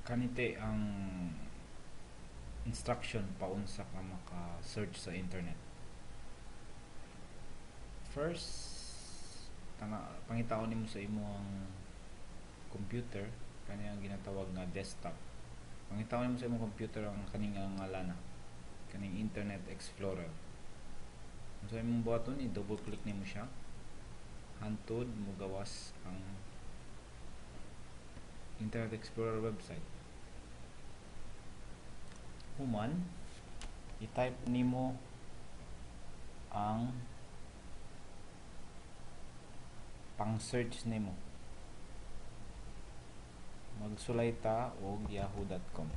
kanite ang instruction paunsa ka maka-search sa internet. First, pangitaon nimo sa imong computer kani ang ginatawag nga desktop. Pangitaon nimo sa imong computer ang kaning ngalan kaning Internet Explorer. So imong buhaton, i-double click nimo siya hantod mo gawas ang Internet Explorer website. Human i-type nimo ang pang-search nimo. Magsulay ta og yahoo.com.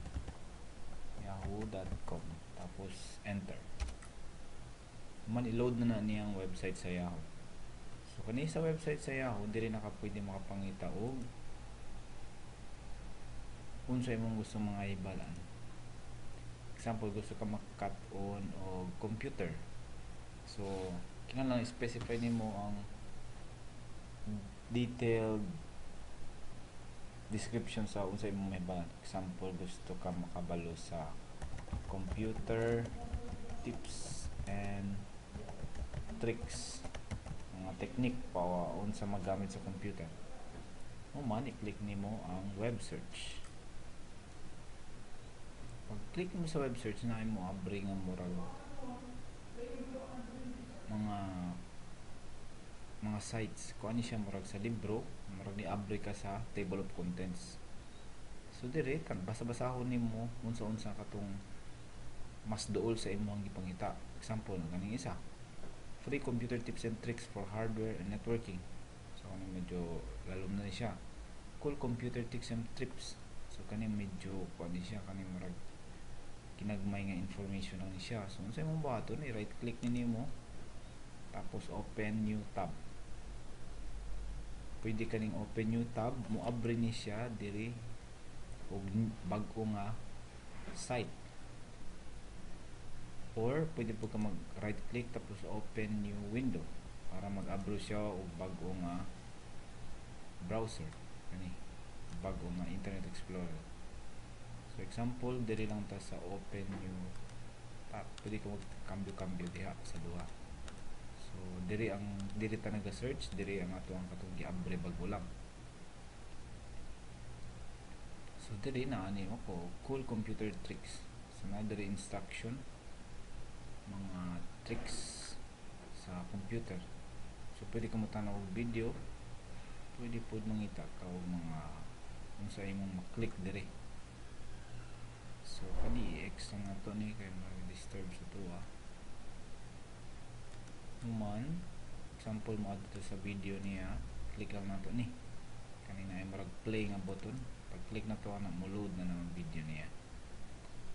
Yahoo.com tapos enter. Man i-load na niyang website sa Yahoo. So kani sa website sa Yahoo diri na ka pwede makapangita og unsa imong gusto mga ibalan. Example, gusto ka mak-cut on og computer. So kinahanglan specify nimo ang detailed description sa unsa imong ibalan. Example, gusto ka makabalo sa computer tips and tricks, mga technique pa unsa magamit sa computer. Human i-click nimo ang web search. Pag click mo sa web search na imo abri nga murag mga sites kung ano siya murag sa libro, murag ni abri ka sa table of contents. So dire kan basa-basahon nimo unsa-unsa katong mas duol sa imong gipangita. Example kaning isa, free computer tips and tricks for hardware and networking. So kaning medyo lalom na siya. Cool computer tips and tips. So kaning medyo kuan siya, kaning murag kinagmay nga information lang ni siya. So unsa imong buhaton, i right click nimo tapos open new tab. Pwede kaning open new tab, mo abri ni siya diri og bag-o nga site. Or pwede po ka mag right click tapos open new window para mag-abro siya og bag-o nga browser, kani bag-o nga Internet Explorer. So example, diri lang ta sa open new tab. Pwede ka mag-cambio diha sa duha. So diri ta naga-search, diri ang ato ang katong giabre bago lang. So diri na ani ako cool computer tricks. So na diri instruction mga tricks sa computer. So pwede ka mo tanaw og video, pwede pod mangita ka og mga unsa imong maklik diri. So kani i-X lang ato ni kay mag-disturb sa tuwa. Human example mo adto sa video niya, click lang nato ni kanina ay marag play nga button. Pag click na to ana mo load na ang video niya,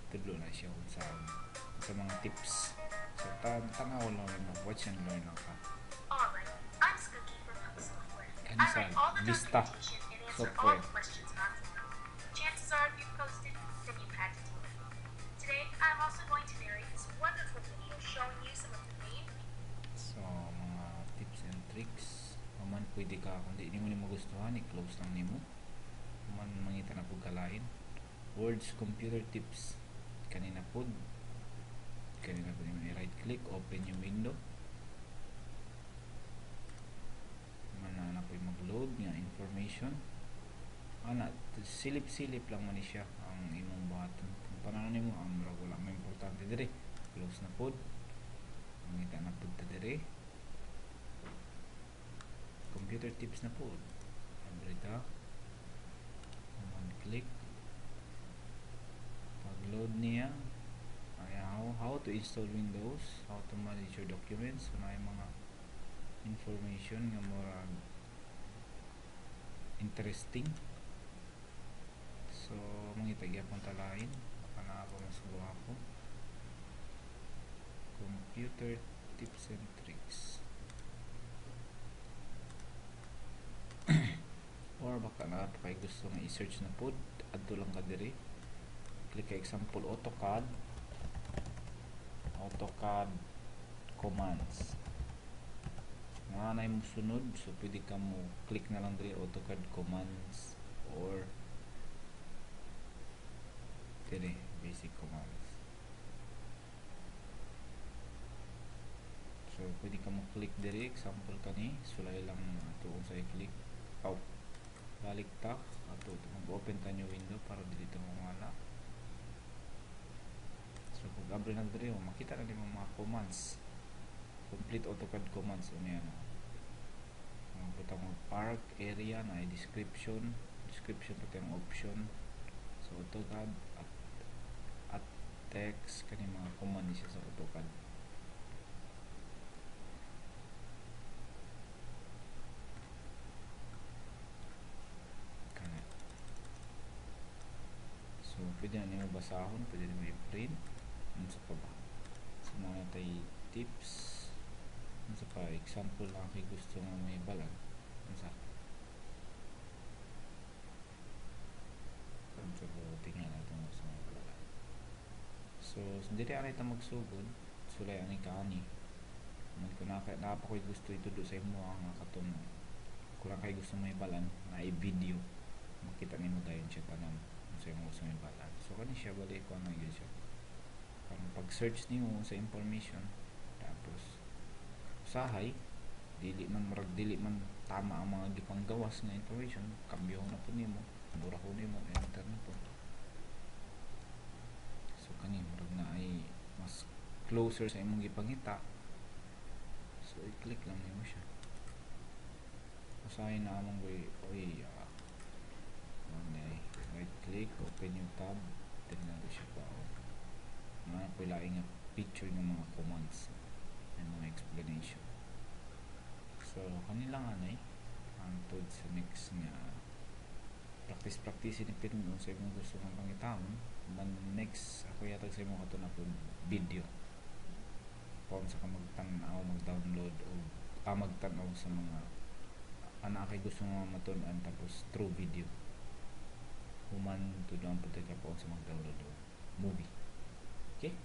tudlo na siya sa mga tips. So tanaw lang na watch and learn lang ka. Alright, I'm Skooky from Hub Software. Kani I sa write all the Vista documentation and answer all software. the questions about Zeno. Chances are if you posted, then you've had to deal with it. Today, I'm also going to narrate this wonderful video showing you some of the main. So mga tips and tricks, man pwede ka kung di mo magustuhan, i-close lang nimo. Man mangita na pud kalain. Words computer tips kanina pud i right click, open yung window. Mana na po mag-load nga information. Ana, silip-silip lang man siya ang imong buhaton. Kung paano nimo amra wala may importante dire. Close na pod. Mangita na pod ta dire. Computer tips na pod. Abre ta. Click. Pag-load niya, how to install Windows, how to manage your documents, na mga information nga murag interesting. So mangita gyapon ta lain, baka na ako masubuha ko. Computer tips and tricks. Or baka na pa kay gusto nga i-search na pod, adto lang ka diri. Click ka example AutoCAD commands. Nga na mo sunod, so pwede ka mo click na lang diri AutoCAD commands or dire basic commands. So pwede ka mo click dire, example kani sulay lang ato kung sa i-click out balik ta ato mag-open ta new window para dito mo wala. So pag abri na dire makita na din mga commands, complete AutoCAD commands ano yan. Magpunta mo park area na description pati ang option. So AutoCAD at text kani mga command siya sa AutoCAD. Kana. So pwede na nimo basahon, pwede nimo i-print. Ano sa pa ba? So mga tay tips. Ano sa pa example lang kay gusto nga may balag. Ano sa tingnan natin sa mga balag. So dili ani ta magsugod, sulay ani kaani. Man ko na pa koy gusto itudo sa imo nga katon kurang kay gusto may balan na i-video makita nimo dayon siya tanan sa imo gusto may balan. So kani siya balik ko na gyud siya. Parang pag-search nimo sa information tapos usahay dili man tama ang mga gipanggawas nga information, kambyo na po nimo, mura ko nimo enter na po. So kani murag na ay mas closer sa imong gipangita. So i-click lang nimo siya. Usahay na among right click, open yung tab, tingnan ko siya pa. Mga pilaing nga picture ng mga commands and mga explanation. So kanila nga na antod sa next nga practice ni pinun sa imong gusto kang pangitamon. Man next ako yatag sa imong kato na po video kung sa ka magtanaw, mag-download o magtanaw sa mga anak kay gusto nga matun-an tapos through video human to down po ka po sa mag-download o movie. Okay?